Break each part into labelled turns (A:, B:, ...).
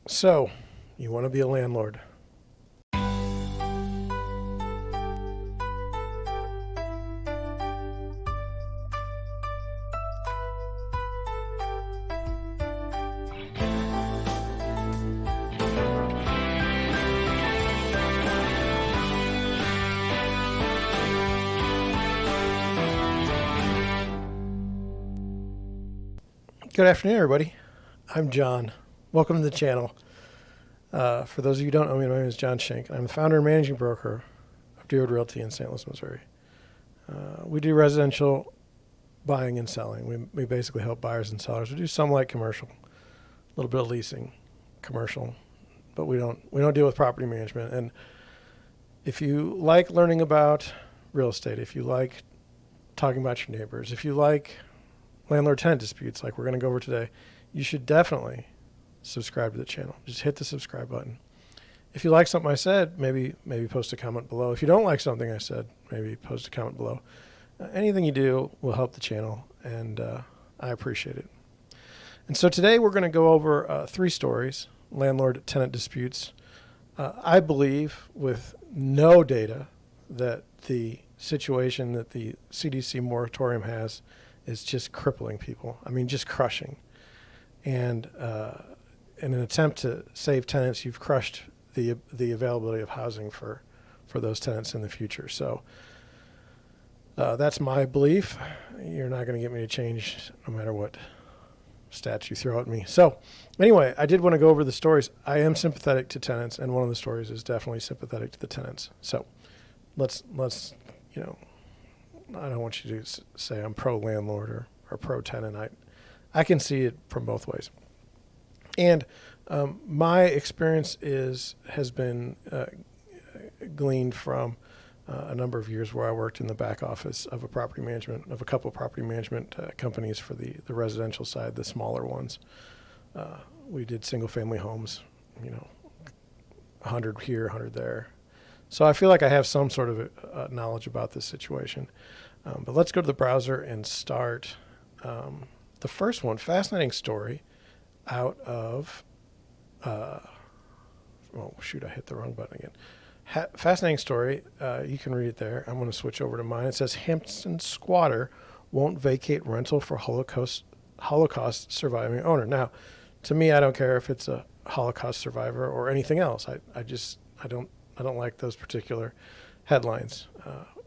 A: So, you want to be a landlord? Good afternoon, everybody. I'm John. Welcome to the channel. For those of you who don't know me, my name is John Schenk. I'm the founder and managing broker of Deerwood Realty in St. Louis, Missouri. We do residential buying and selling. We basically help buyers and sellers. We do some light commercial, a little bit of leasing, commercial, but we don't deal with property management. And if you like learning about real estate, if you like talking about your neighbors, if you like landlord-tenant disputes like we're going to go over today, you should definitely subscribe to the channel. Just hit the subscribe button. If you like something I said, maybe post a comment below. If you don't like something I said, maybe post a comment below. Anything you do will help the channel, and I appreciate it. And so today we're going to go over 3 stories, landlord-tenant disputes. I believe with no data that the situation that the CDC moratorium has is just crippling people. I mean, just crushing. And in an attempt to save tenants, you've crushed the availability of housing for those tenants in the future. So that's my belief. You're not going to get me to change no matter what stats you throw at me. So anyway, I did want to go over the stories. I am sympathetic to tenants, and one of the stories is definitely sympathetic to the tenants. So let's I don't want you to say I'm pro-landlord or pro-tenant. I can see it from both ways. And my experience has been gleaned from a number of years where I worked in the back office of a couple of property management companies for the residential side, the smaller ones. We did single-family homes, 100 here, 100 there. So I feel like I have some sort of knowledge about this situation. But let's go to the browser and start. The first one, fascinating story out of, I hit the wrong button again. Fascinating story. You can read it there. I'm going to switch over to mine. It says Hamptons squatter won't vacate rental for Holocaust surviving owner. Now, to me, I don't care if it's a Holocaust survivor or anything else. I don't like those particular headlines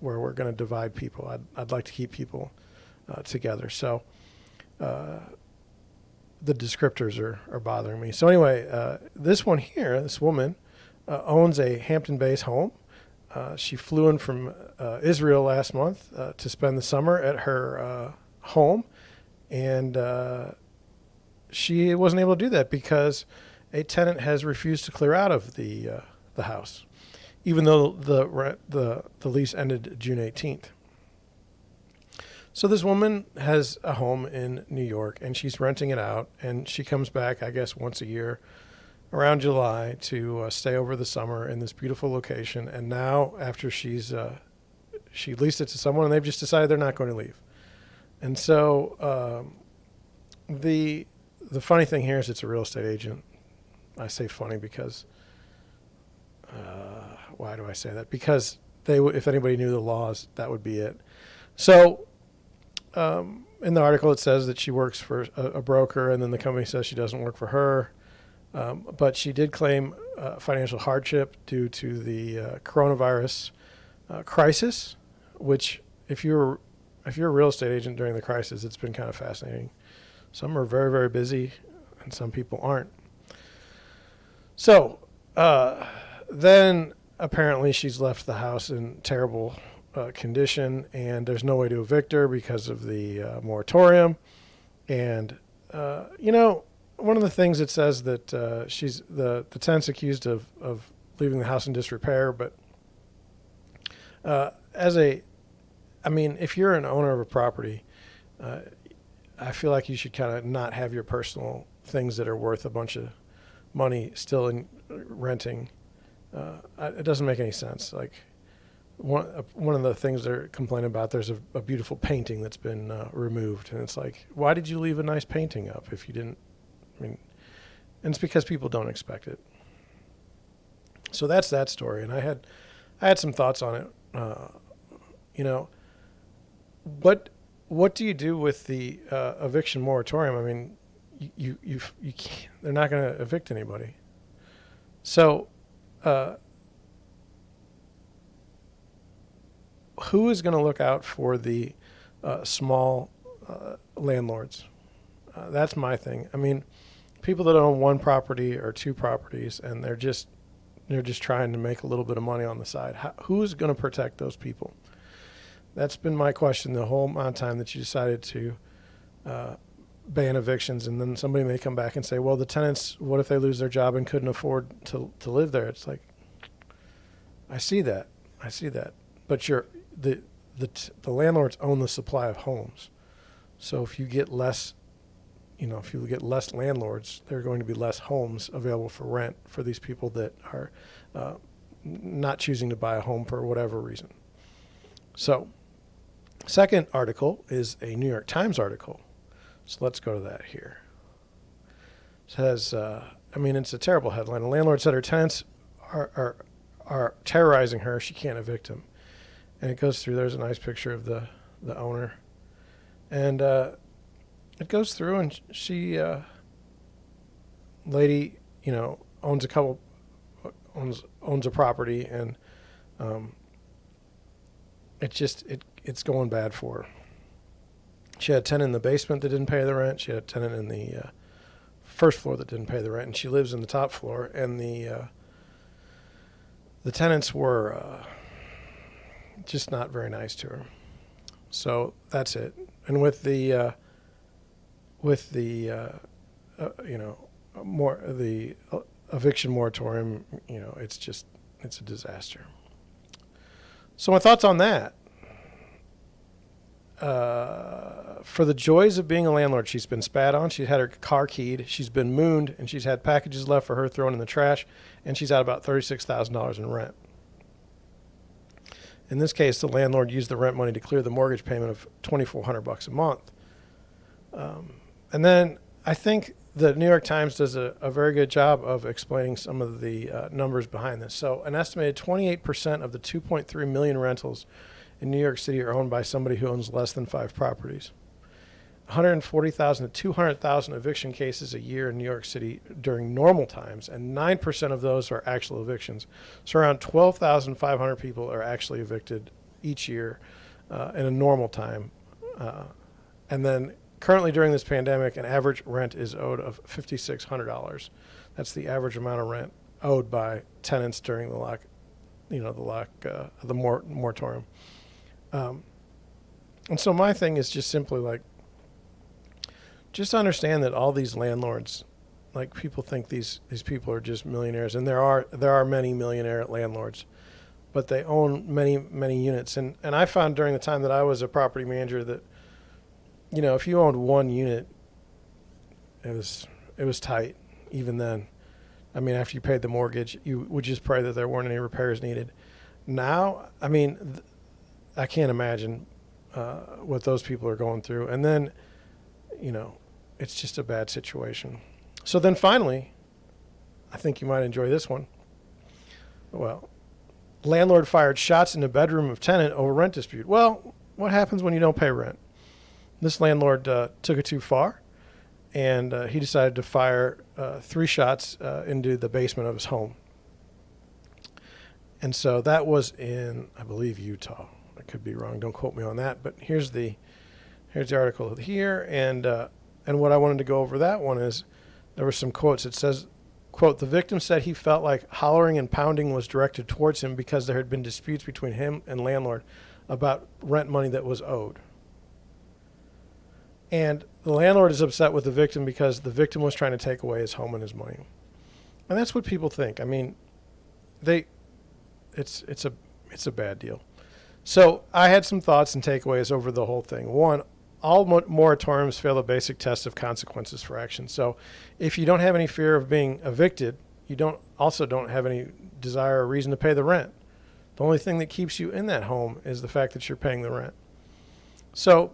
A: where we're going to divide people. I'd like to keep people together. So the descriptors are bothering me. So anyway, this one here, this woman owns a Hampton-based home. She flew in from Israel last month to spend the summer at her home, and she wasn't able to do that because a tenant has refused to clear out of the house, even though the lease ended June 18th. So this woman has a home in New York, and she's renting it out, and she comes back, I guess, once a year around July to stay over the summer in this beautiful location. And now, after she leased it to someone, and they've just decided they're not going to leave. And so the funny thing here is it's a real estate agent. I say funny because why do I say that? Because if anybody knew the laws, that would be it. So in the article, it says that she works for a broker, and then the company says she doesn't work for her. But she did claim financial hardship due to the coronavirus crisis, which if you're a real estate agent during the crisis, it's been kind of fascinating. Some are very, very busy, and some people aren't. So then apparently she's left the house in terrible condition, and there's no way to evict her because of the moratorium. And one of the things it says that she's the tenant's accused of leaving the house in disrepair, but if you're an owner of a property, I feel like you should kind of not have your personal things that are worth a bunch of money still in renting. It doesn't make any sense. Like one of the things they're complaining about, there's a beautiful painting that's been removed, and it's like, why did you leave a nice painting up if you didn't? I mean, And it's because people don't expect it. So that's that story. And I had some thoughts on it. You know, what do you do with the eviction moratorium? I mean, you can't, they're not going to evict anybody. So who is going to look out for the small landlords? That's my thing. I mean, people that own one property or two properties, and they're just trying to make a little bit of money on the side. Who's going to protect those people? That's been my question the whole amount of time that you decided to ban evictions, and then somebody may come back and say, well, the tenants, what if they lose their job and couldn't afford to live there? It's like, I see that. But the landlords own the supply of homes. So if you get less, if you get less landlords, there are going to be less homes available for rent for these people that are not choosing to buy a home for whatever reason. So, second article is a New York Times article. So let's go to that here. It says, it's a terrible headline. A landlord said her tenants are terrorizing her. She can't evict them. And it goes through. There's a nice picture of the owner. And it goes through, and she, lady, owns a property, and it's going bad for her. She had a tenant in the basement that didn't pay the rent. She had a tenant in the first floor that didn't pay the rent, and she lives in the top floor. And the tenants were just not very nice to her. So that's it. And with the eviction moratorium, it's a disaster. So my thoughts on that. For the joys of being a landlord, she's been spat on, she's had her car keyed, she's been mooned, and she's had packages left for her thrown in the trash, and she's out about $36,000 in rent. In this case, the landlord used the rent money to clear the mortgage payment of $2,400 a month. And then I think the New York Times does a very good job of explaining some of the numbers behind this. So an estimated 28% of the 2.3 million rentals in New York City are owned by somebody who owns less than 5 properties. 140,000 to 200,000 eviction cases a year in New York City during normal times, and 9% of those are actual evictions. So around 12,500 people are actually evicted each year in a normal time. And then currently during this pandemic, an average rent is owed of $5,600. That's the average amount of rent owed by tenants during the moratorium. And so my thing is just simply like, just understand that all these landlords, like, people think these people are just millionaires, and there are many millionaire landlords, but they own many units. And I found during the time that I was a property manager that, if you owned one unit, it was tight. Even then, after you paid the mortgage, you would just pray that there weren't any repairs needed. Now, I can't imagine what those people are going through. And then, it's just a bad situation. So then finally, I think you might enjoy this one. Well, landlord fired shots in the bedroom of tenant over rent dispute. Well, what happens when you don't pay rent? This landlord took it too far, and he decided to fire 3 shots into the basement of his home. And so that was in, I believe, Utah. I could be wrong. Don't quote me on that. But here's the article here, and what I wanted to go over that one is there were some quotes. It says, quote, "The victim said he felt like hollering and pounding was directed towards him because there had been disputes between him and landlord about rent money that was owed." And the landlord is upset with the victim because the victim was trying to take away his home and his money. And that's what people think. It's a bad deal. So I had some thoughts and takeaways over the whole thing. One, all moratoriums fail the basic test of consequences for action. So if you don't have any fear of being evicted, you don't have any desire or reason to pay the rent. The only thing that keeps you in that home is the fact that you're paying the rent. So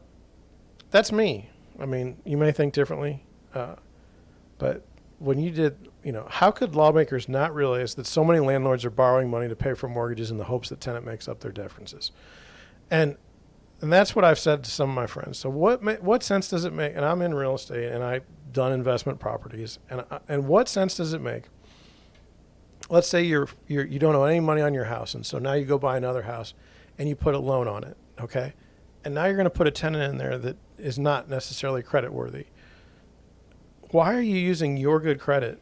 A: that's me. You may think differently, but when you did, how could lawmakers not realize that so many landlords are borrowing money to pay for mortgages in the hopes that tenant makes up their differences? And that's what I've said to some of my friends. So what sense does it make? And I'm in real estate and I've done investment properties. And what sense does it make? Let's say you don't owe any money on your house, and so now you go buy another house and you put a loan on it, okay? And now you're going to put a tenant in there that is not necessarily credit worthy. Why are you using your good credit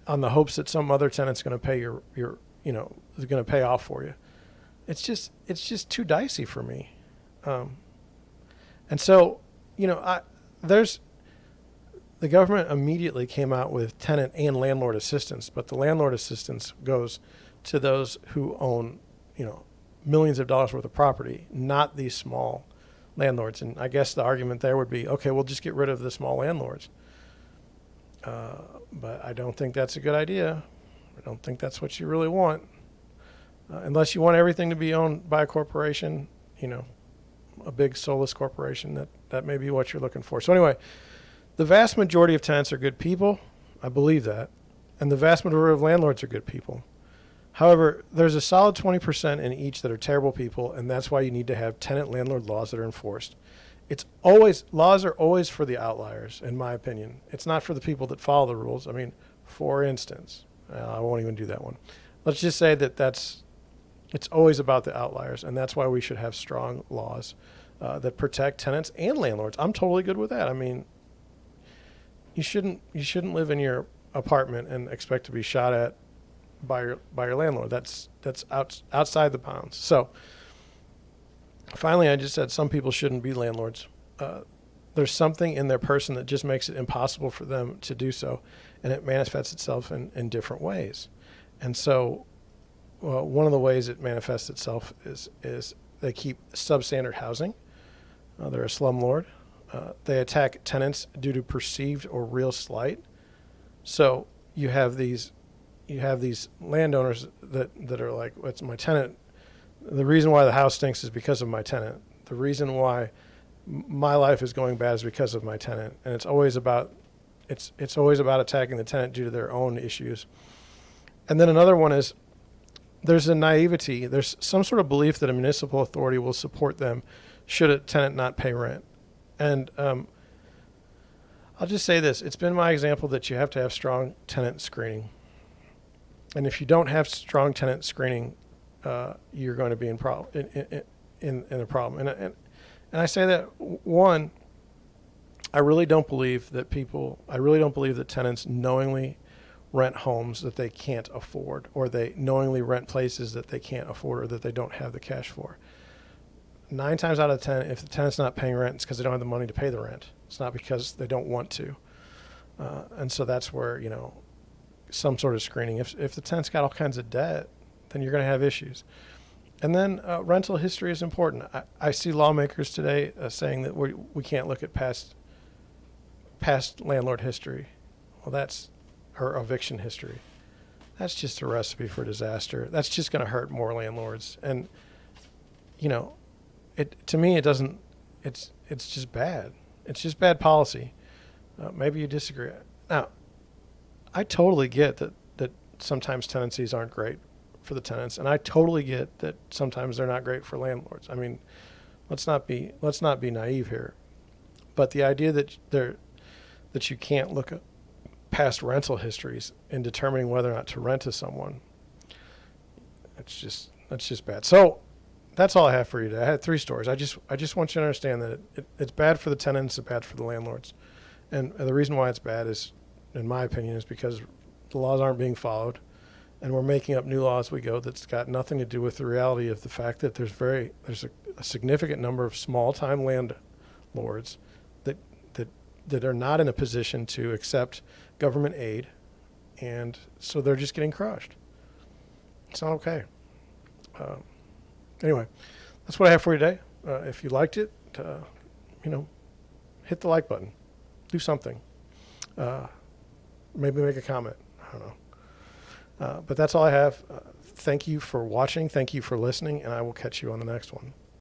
A: on the hopes that some other tenant's going to pay is going to pay off for you? It's just too dicey for me. And so, the government immediately came out with tenant and landlord assistance, but the landlord assistance goes to those who own, millions of dollars worth of property, not these small landlords. And I guess the argument there would be, okay, we'll just get rid of the small landlords. But I don't think that's a good idea. I don't think that's what you really want. Unless you want everything to be owned by a corporation, a big soulless corporation, that may be what you're looking for. So anyway, the vast majority of tenants are good people. I believe that. And the vast majority of landlords are good people. However, there's a solid 20% in each that are terrible people, and that's why you need to have tenant-landlord laws that are enforced. Laws are always for the outliers, in my opinion. It's not for the people that follow the rules. I mean, for instance, I won't even do that one. Let's just say it's always about the outliers, and that's why we should have strong laws that protect tenants and landlords. I'm totally good with that. I mean, you shouldn't live in your apartment and expect to be shot at by your landlord. That's outside the bounds. So finally, I just said some people shouldn't be landlords. There's something in their person that just makes it impossible for them to do so, and it manifests itself in different ways. And so one of the ways it manifests itself is they keep substandard housing. They're a slumlord. They attack tenants due to perceived or real slight. So you have these landowners that are like, it's my tenant. The reason why the house stinks is because of my tenant. The reason why my life is going bad is because of my tenant. And it's always about attacking the tenant due to their own issues. And then another one is there's a naivety. There's some sort of belief that a municipal authority will support them should a tenant not pay rent. And I'll just say this. It's been my example that you have to have strong tenant screening. And if you don't have strong tenant screening, you're going to be in a problem. And I say that, one, I really don't believe that tenants knowingly rent homes that they can't afford, or they knowingly rent places that they can't afford or that they don't have the cash for. 9 times out of 10, if the tenant's not paying rent, it's because they don't have the money to pay the rent. It's not because they don't want to. And so that's where, some sort of screening. If the tenant's got all kinds of debt, then you're going to have issues. And then rental history is important. I see lawmakers today saying that we can't look at past landlord history. Well, or eviction history. That's just a recipe for disaster. That's just going to hurt more landlords. And, to me, it doesn't. It's just bad. It's just bad policy. Maybe you disagree. Now, I totally get that sometimes tenancies aren't great for the tenants, and I totally get that sometimes they're not great for landlords. I mean, let's not be naive here. But the idea that you can't look at past rental histories in determining whether or not to rent to someone, that's just bad. So that's all I have for you today. I had 3 stories. I just want you to understand that it's bad for the tenants, it's bad for the landlords. And the reason why it's bad is, in my opinion, is because the laws aren't being followed, and we're making up new laws as we go that's got nothing to do with the reality of the fact that there's a significant number of small-time landlords that are not in a position to accept government aid, and so they're just getting crushed. It's not okay. Anyway, that's what I have for you today. If you liked it, hit the like button. Do something. Maybe make a comment. I don't know. But that's all I have. Thank you for watching. Thank you for listening, and I will catch you on the next one.